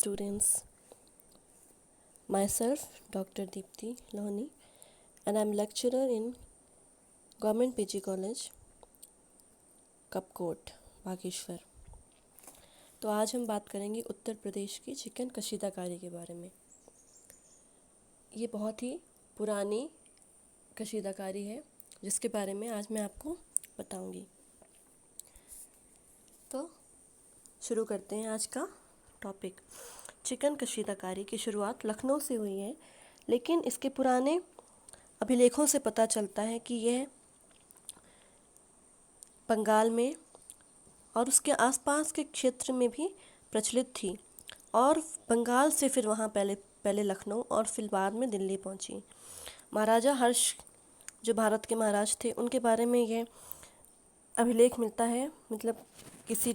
Students, myself Dr. Deepti Lohani, and I'm lecturer in Government PG College, Kapkot Bageshwar. तो आज हम बात करेंगे उत्तर प्रदेश की चिकन कशीदाकारी के बारे में। ये बहुत ही पुरानी कशीदाकारी है जिसके बारे में आज मैं आपको बताऊंगी। तो शुरू करते हैं आज का टॉपिक। चिकन कशीदाकारी की शुरुआत लखनऊ से हुई है, लेकिन इसके पुराने अभिलेखों से पता चलता है कि यह बंगाल में और उसके आसपास के क्षेत्र में भी प्रचलित थी और बंगाल से फिर वहाँ पहले लखनऊ और फिर बाद में दिल्ली पहुँची। महाराजा हर्ष जो भारत के महाराज थे, उनके बारे में यह अभिलेख मिलता है, मतलब किसी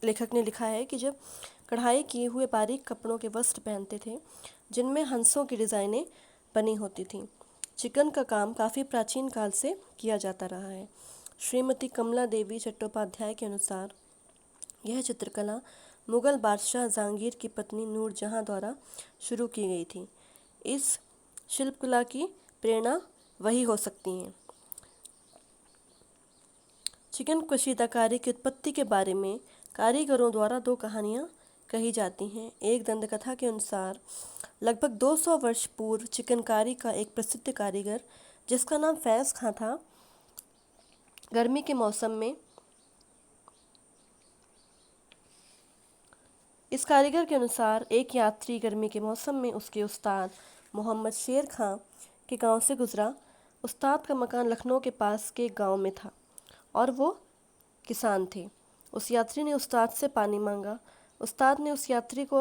लेखक ने लिखा है कि जब कढ़ाई किए हुए बारीक कपड़ों के वस्त्र पहनते थे जिनमें हंसों की डिज़ाइनें बनी होती थीं। चिकन का काम काफ़ी प्राचीन काल से किया जाता रहा है। श्रीमती कमला देवी चट्टोपाध्याय के अनुसार यह चित्रकला मुग़ल बादशाह जहांगीर की पत्नी नूरजहां द्वारा शुरू की गई थी। इस शिल्पकला की प्रेरणा वही हो सकती हैं। चिकन कशीदाकारी की उत्पत्ति के बारे में कारीगरों द्वारा दो कहानियाँ कही जाती हैं। एक दंतकथा के अनुसार लगभग 200 वर्ष पूर्व चिकनकारी का एक प्रसिद्ध कारीगर जिसका नाम फैज़ खां था, गर्मी के मौसम में इस कारीगर के अनुसार एक यात्री गर्मी के मौसम में उसके उस्ताद मोहम्मद शेर खां के गांव से गुजरा। उस्ताद का मकान लखनऊ के पास के गांव में था और वो किसान थे। उस यात्री ने उस्ताद से पानी मांगा। उस्ताद ने उस यात्री को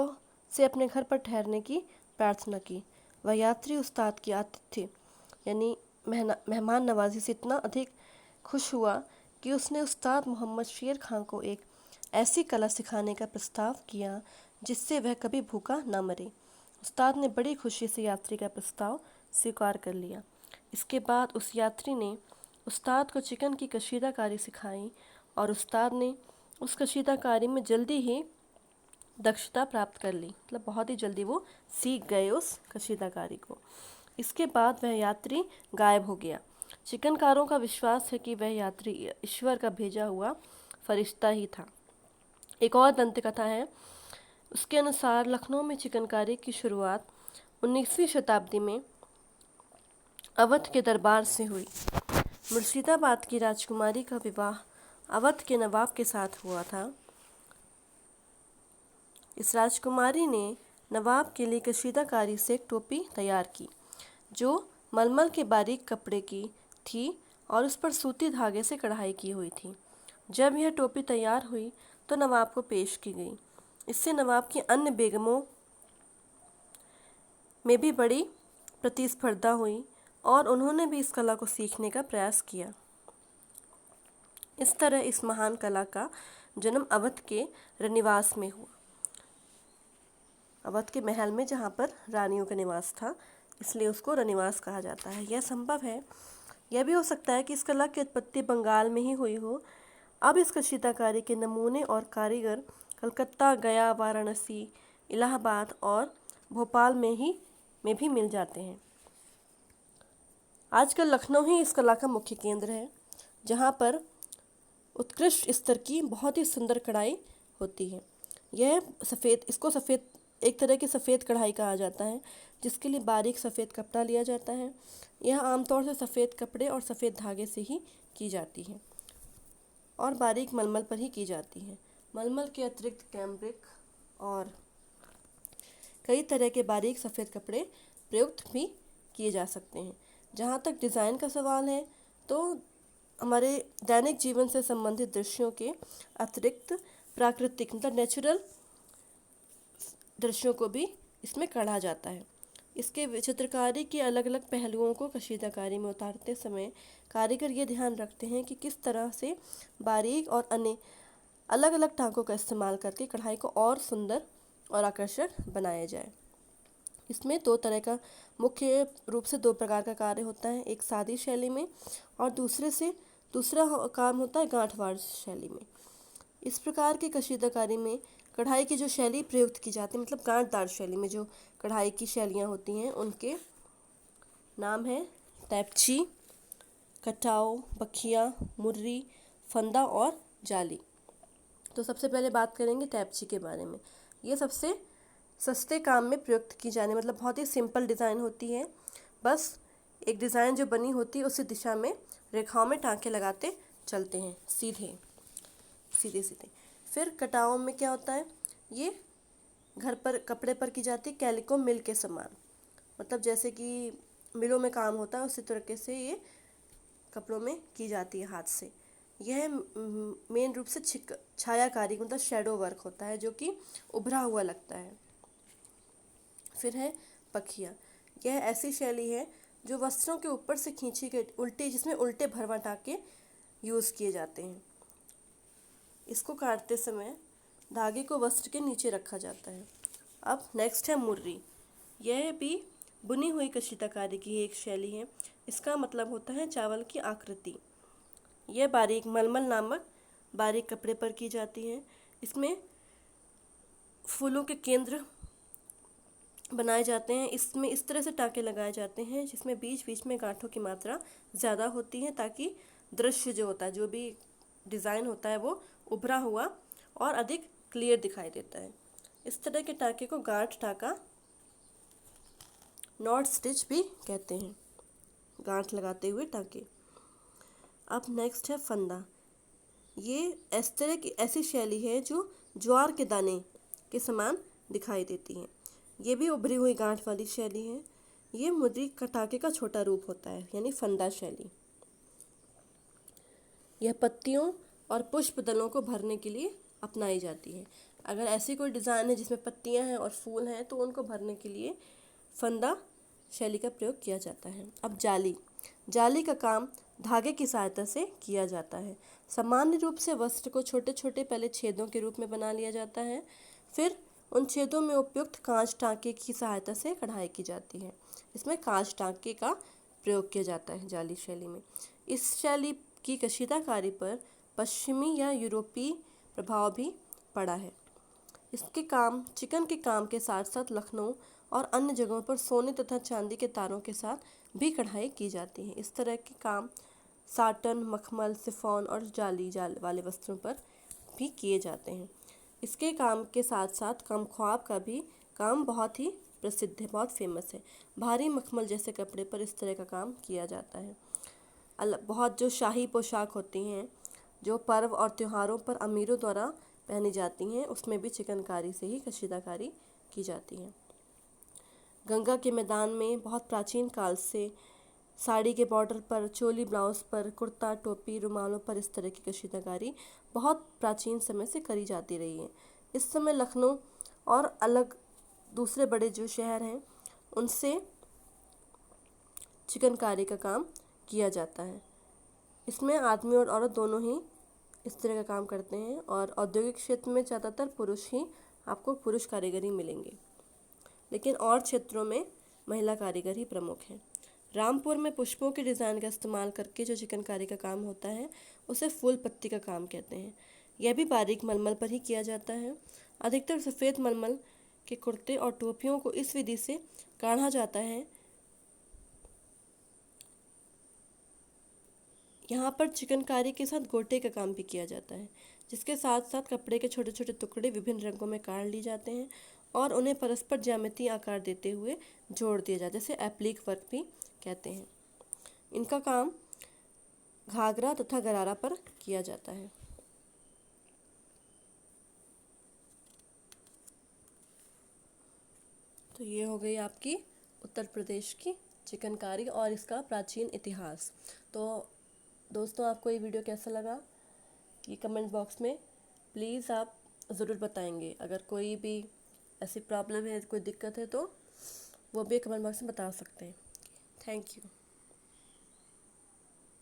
से अपने घर पर ठहरने की प्रार्थना की। वह यात्री उस्ताद की आतिथ्य यानी मेहमान नवाजी से इतना अधिक खुश हुआ कि उसने उस्ताद मोहम्मद शेर खां को एक ऐसी कला सिखाने का प्रस्ताव किया जिससे वह कभी भूखा ना मरे। उस्ताद ने बड़ी खुशी से यात्री का प्रस्ताव स्वीकार कर लिया। इसके बाद उस यात्री ने उस्ताद को चिकन की कशीदाकारी सिखाई और उस्ताद ने उस कशीदाकारी में जल्दी ही दक्षता प्राप्त कर ली, मतलब बहुत ही जल्दी वो सीख गए उस कशीदाकारी को। इसके बाद वह यात्री गायब हो गया। चिकनकारों का विश्वास है कि वह यात्री ईश्वर का भेजा हुआ फरिश्ता ही था। एक और दंत कथा है, उसके अनुसार लखनऊ में चिकनकारी की शुरुआत 19वीं शताब्दी में अवध के दरबार से हुई। मुर्शिदाबाद की राजकुमारी का विवाह अवध के नवाब के साथ हुआ था। इस राजकुमारी ने नवाब के लिए कशीदाकारी से एक टोपी तैयार की जो मलमल के बारीक कपड़े की थी और उस पर सूती धागे से कढ़ाई की हुई थी। जब यह टोपी तैयार हुई तो नवाब को पेश की गई। इससे नवाब की अन्य बेगमों में भी बड़ी प्रतिस्पर्धा हुई और उन्होंने भी इस कला को सीखने का प्रयास किया। इस तरह इस महान कला का जन्म अवध के रनिवास में हुआ, अवध के महल में जहाँ पर रानियों का निवास था, इसलिए उसको रनिवास कहा जाता है। यह संभव है, यह भी हो सकता है कि इस कला की उत्पत्ति बंगाल में ही हुई हो। अब इस कशीदाकारी के नमूने और कारीगर कलकत्ता, गया, वाराणसी, इलाहाबाद और भोपाल में भी मिल जाते हैं। आजकल लखनऊ ही इस कला का मुख्य केंद्र है, जहाँ पर उत्कृष्ट स्तर की बहुत ही सुंदर कढ़ाई होती है। इसको सफ़ेद एक तरह की सफ़ेद कढ़ाई कहा जाता है, जिसके लिए बारीक सफ़ेद कपड़ा लिया जाता है। यह आमतौर से सफ़ेद कपड़े और सफ़ेद धागे से ही की जाती है और बारीक मलमल पर ही की जाती है। मलमल के अतिरिक्त कैम्ब्रिक और कई तरह के बारीक सफ़ेद कपड़े प्रयुक्त भी किए जा सकते हैं। जहाँ तक डिज़ाइन का सवाल है तो हमारे दैनिक जीवन से संबंधित दृश्यों के अतिरिक्त प्राकृतिक मतलब नेचुरल दृश्यों को भी इसमें गढ़ा जाता है। इसके चित्रकारी के अलग अलग पहलुओं को कशीदाकारी में उतारते समय कारीगर ये ध्यान रखते हैं कि किस तरह से बारीक और अन्य अलग अलग टांकों का इस्तेमाल करके कढ़ाई को और सुंदर और आकर्षक बनाया जाए। इसमें मुख्य रूप से दो प्रकार का कार्य होता है, एक सादी शैली में और दूसरा काम होता है गांठवाड़ शैली में। इस प्रकार की कशीदाकारी में कढ़ाई की जो शैली प्रयुक्त की जाती है, मतलब गांठदार शैली में जो कढ़ाई की शैलियाँ होती हैं उनके नाम है तैपची, कटाव, बखिया, मुर्री, फंदा और जाली। तो सबसे पहले बात करेंगे तैपची के बारे में। ये सबसे सस्ते काम में प्रयुक्त की जाने, मतलब बहुत ही सिंपल डिज़ाइन होती है। बस एक डिज़ाइन जो बनी होती है उसी दिशा में रेखाओं में टाँके लगाते चलते हैं, सीधे सीधे सीधे। फिर कटाव में क्या होता है, ये घर पर कपड़े पर की जाती है कैलिको मिल के समान, मतलब जैसे कि मिलों में काम होता है उसी तरीके से ये कपड़ों में की जाती है हाथ से। यह मेन रूप से छायाकारी मतलब शेडो वर्क होता है जो कि उभरा हुआ लगता है। फिर है पखिया। यह ऐसी शैली है जो वस्त्रों के ऊपर से खींची गई उल्टी, जिसमें उल्टे भरवा टाँके यूज़ किए जाते हैं। इसको काटते समय धागे को वस्त्र के नीचे रखा जाता है। अब नेक्स्ट है मुर्री। यह भी बुनी हुई कशीदाकारी की एक शैली है। इसका मतलब होता है चावल की आकृति। यह बारीक मलमल नामक बारीक कपड़े पर की जाती है। इसमें फूलों के केंद्र बनाए जाते हैं। इसमें इस तरह से टाँके लगाए जाते हैं जिसमें बीच बीच में गांठों की मात्रा ज़्यादा होती है, ताकि दृश्य जो होता है, जो भी डिज़ाइन होता है, वो उभरा हुआ और अधिक क्लियर दिखाई देता है। इस तरह के टाँके को गांठ टाँका, नॉट स्टिच भी कहते हैं, गांठ लगाते हुए टाँके। अब नेक्स्ट है फंदा। ये इस तरह की ऐसी शैली है जो ज्वार के दाने के समान दिखाई देती है। ये भी उभरी हुई गांठ वाली शैली है। ये मुर्री का टाँके का छोटा रूप होता है, यानी फंदा शैली। यह पत्तियों और पुष्प दलों को भरने के लिए अपनाई जाती है। अगर ऐसी कोई डिज़ाइन है जिसमें पत्तियां हैं और फूल हैं तो उनको भरने के लिए फंदा शैली का प्रयोग किया जाता है। अब जाली। जाली का काम धागे की सहायता से किया जाता है। सामान्य रूप से वस्त्र को छोटे छोटे पहले छेदों के रूप में बना लिया जाता है, फिर उन छेदों में उपयुक्त कांच टाँके की सहायता से कढ़ाई की जाती है। इसमें कांच टाँके का प्रयोग किया जाता है जाली शैली में। इस शैली की कशीदाकारी पर पश्चिमी या यूरोपीय प्रभाव भी पड़ा है। इसके काम चिकन के काम के साथ साथ लखनऊ और अन्य जगहों पर सोने तथा चांदी के तारों के साथ भी कढ़ाई की जाती है। इस तरह के काम साटन, मखमल, सिफॉन और जाल वाले वस्त्रों पर भी किए जाते हैं। इसके काम के साथ साथ कमख्वाब का भी काम बहुत ही प्रसिद्ध है, बहुत फेमस है। भारी मखमल जैसे कपड़े पर इस तरह का काम किया जाता है। बहुत जो शाही पोशाक होती हैं जो पर्व और त्योहारों पर अमीरों द्वारा पहनी जाती हैं, उसमें भी चिकनकारी से ही कशीदाकारी की जाती है। गंगा के मैदान में बहुत प्राचीन काल से साड़ी के बॉर्डर पर, चोली ब्लाउज पर, कुर्ता, टोपी, रुमालों पर इस तरह की कशीदाकारी बहुत प्राचीन समय से करी जाती रही है। इस समय लखनऊ और अलग दूसरे बड़े जो शहर हैं उनसे चिकनकारी का काम किया जाता है। इसमें आदमी और औरत दोनों ही इस तरह का काम करते हैं और औद्योगिक क्षेत्र में ज़्यादातर पुरुष ही आपको पुरुष कारीगर ही मिलेंगे, लेकिन और क्षेत्रों में महिला कारीगर ही प्रमुख हैं। रामपुर में पुष्पों के डिज़ाइन का इस्तेमाल करके जो चिकनकारी का काम होता है उसे फूल पत्ती का काम कहते हैं। यह भी बारीक मलमल पर ही किया जाता है। अधिकतर सफ़ेद मलमल के कुर्ते और टोपियों को इस विधि से काढ़ा जाता है। यहाँ पर चिकनकारी के साथ गोटे का काम भी किया जाता है, जिसके साथ साथ कपड़े के छोटे छोटे टुकड़े विभिन्न रंगों में काट लिए जाते हैं और उन्हें परस्पर ज्यामितीय आकार देते हुए जोड़ दिया जाता है, जैसे एप्लिक वर्क भी कहते हैं। इनका काम घाघरा तथा गरारा पर किया जाता है। तो ये हो गई आपकी उत्तर प्रदेश की चिकनकारी और इसका प्राचीन इतिहास। तो दोस्तों, आपको ये वीडियो कैसा लगा ये कमेंट बॉक्स में प्लीज़ आप ज़रूर बताएंगे। अगर कोई भी ऐसी प्रॉब्लम है, कोई दिक्कत है तो वो भी कमेंट बॉक्स में बता सकते हैं। Thank you.